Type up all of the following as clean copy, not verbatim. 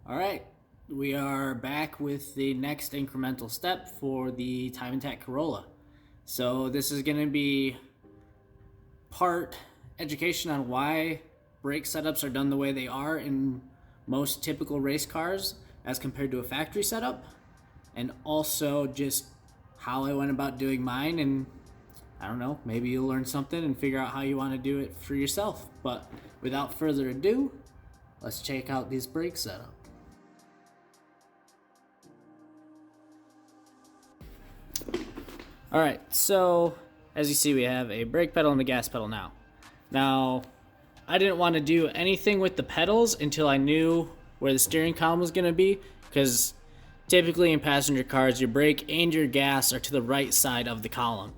All right, we are back with the next incremental step for the Time Attack Corolla. So this is going to be part education on why brake setups are done the way they are in most typical race cars as compared to a factory setup, and also just how I went about doing mine. And I don't know, maybe you'll learn something and figure out how you want to do it for yourself. But without further ado, let's check out this brake setup. Alright, so as you see, we have a brake pedal and a gas pedal now. Now, I didn't want to do anything with the pedals until I knew where the steering column was going to be, because typically in passenger cars, your brake and your gas are to the right side of the column.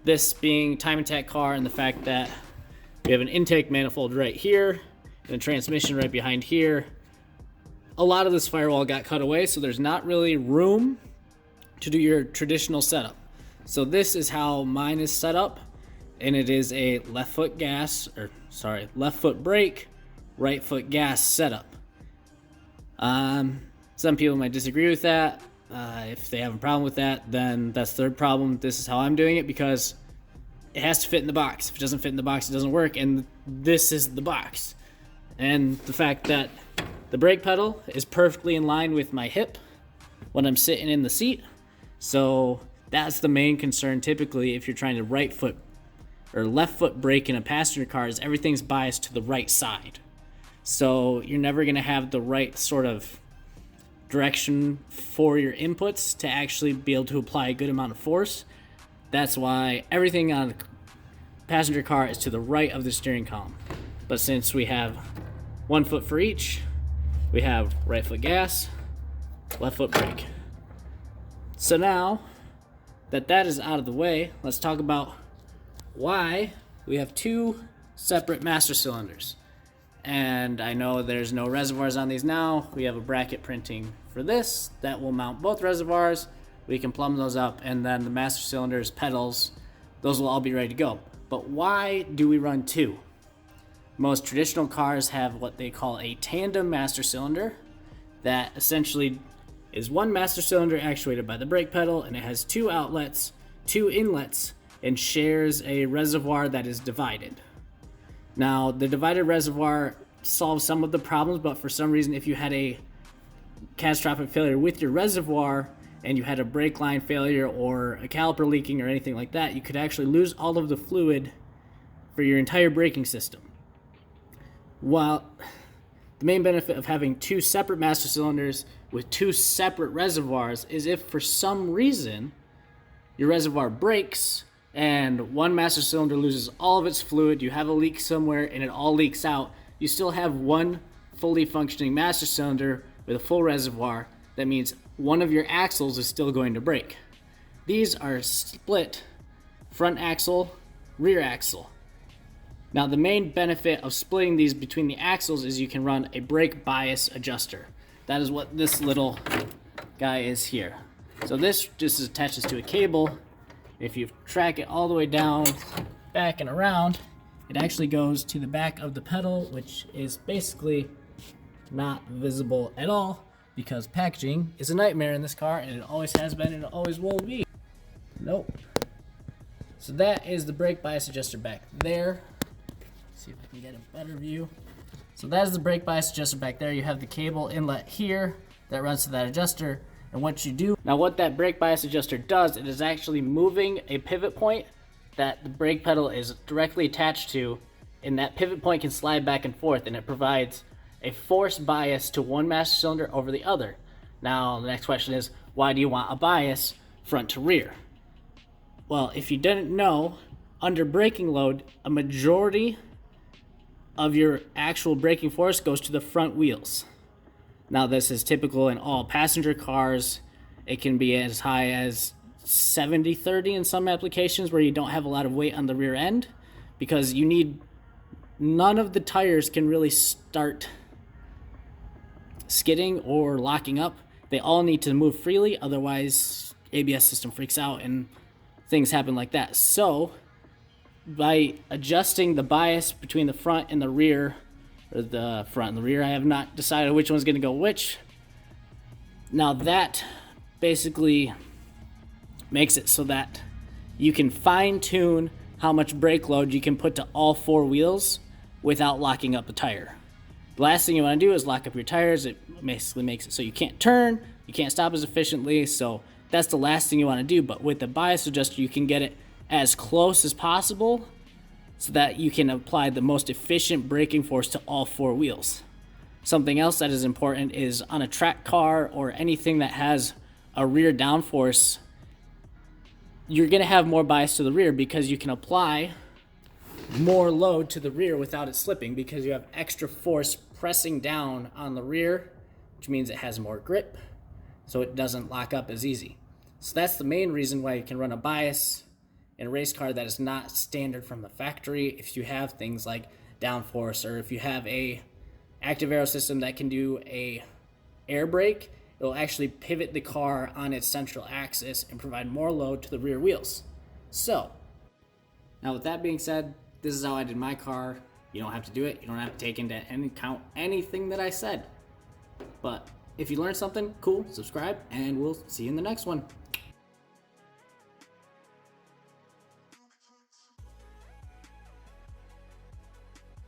This being Time Attack car, and the fact that we have an intake manifold right here and a transmission right behind here. A lot of this firewall got cut away, so there's not really room to do your traditional setup. So this is how mine is set up, and it is a left foot brake, right foot gas setup. Some people might disagree with that. If they have a problem with that, then that's their problem. This is how I'm doing it because it has to fit in the box. If it doesn't fit in the box, it doesn't work, and this is the box. And the fact that the brake pedal is perfectly in line with my hip when I'm sitting in the seat. So that's the main concern typically if you're trying to right foot or left foot brake in a passenger car, is everything's biased to the right side. So you're never going to have the right sort of direction for your inputs to actually be able to apply a good amount of force. That's why everything on a passenger car is to the right of the steering column. But since we have 1 foot for each, we have right foot gas, left foot brake. So now that is out of the way, let's talk about why we have two separate master cylinders. And I know there's no reservoirs on these now. We have a bracket printing for this that will mount both reservoirs. We can plumb those up, and then the master cylinders, pedals, those will all be ready to go. But why do we run two? Most traditional cars have what they call a tandem master cylinder that essentially is one master cylinder actuated by the brake pedal, and it has two outlets, two inlets, and shares a reservoir that is divided. Now, the divided reservoir solves some of the problems, but for some reason, if you had a catastrophic failure with your reservoir and you had a brake line failure or a caliper leaking or anything like that, you could actually lose all of the fluid for your entire braking system. While the main benefit of having two separate master cylinders with two separate reservoirs is if for some reason your reservoir breaks and one master cylinder loses all of its fluid, you have a leak somewhere and it all leaks out, you still have one fully functioning master cylinder with a full reservoir. That means one of your axles is still going to break. These are split front axle, rear axle. Now, the main benefit of splitting these between the axles is you can run a brake bias adjuster. That is what this little guy is here. So this just attaches to a cable. If you track it all the way down, back and around, it actually goes to the back of the pedal, which is basically not visible at all because packaging is a nightmare in this car, and it always has been and it always will be. Nope. So that is the brake bias adjuster back there. See if I can get a better view. So that is the brake bias adjuster back there. You have the cable inlet here that runs to that adjuster. And what you do, now what that brake bias adjuster does, it is actually moving a pivot point that the brake pedal is directly attached to, and that pivot point can slide back and forth, and it provides a force bias to one master cylinder over the other. Now the next question is, why do you want a bias front to rear? Well, if you didn't know, under braking load, a majority of your actual braking force goes to the front wheels. Now, this is typical in all passenger cars. It can be as high as 70-30 in some applications where you don't have a lot of weight on the rear end, because none of the tires can really start skidding or locking up. They all need to move freely, otherwise ABS system freaks out and things happen like that. So by adjusting the bias between the front and the rear or the front and the rear. I have not decided which one's going to go which. Now that basically makes it so that you can fine tune how much brake load you can put to all 4 wheels without locking up the tire. The last thing you want to do is lock up your tires. It basically makes it so you can't turn, you can't stop as efficiently, so that's the last thing you want to do. But with the bias adjuster, you can get it as close as possible so that you can apply the most efficient braking force to all 4 wheels. Something else that is important is on a track car or anything that has a rear downforce, you're going to have more bias to the rear because you can apply more load to the rear without it slipping because you have extra force pressing down on the rear, which means it has more grip, so it doesn't lock up as easy. So that's the main reason why you can run a bias in a race car that is not standard from the factory. If you have things like downforce, or if you have a active aero system that can do a air brake, it will actually pivot the car on its central axis and provide more load to the rear wheels. So, now with that being said, this is how I did my car. You don't have to do it. You don't have to take into account anything that I said. But if you learned something, cool, subscribe, and we'll see you in the next one.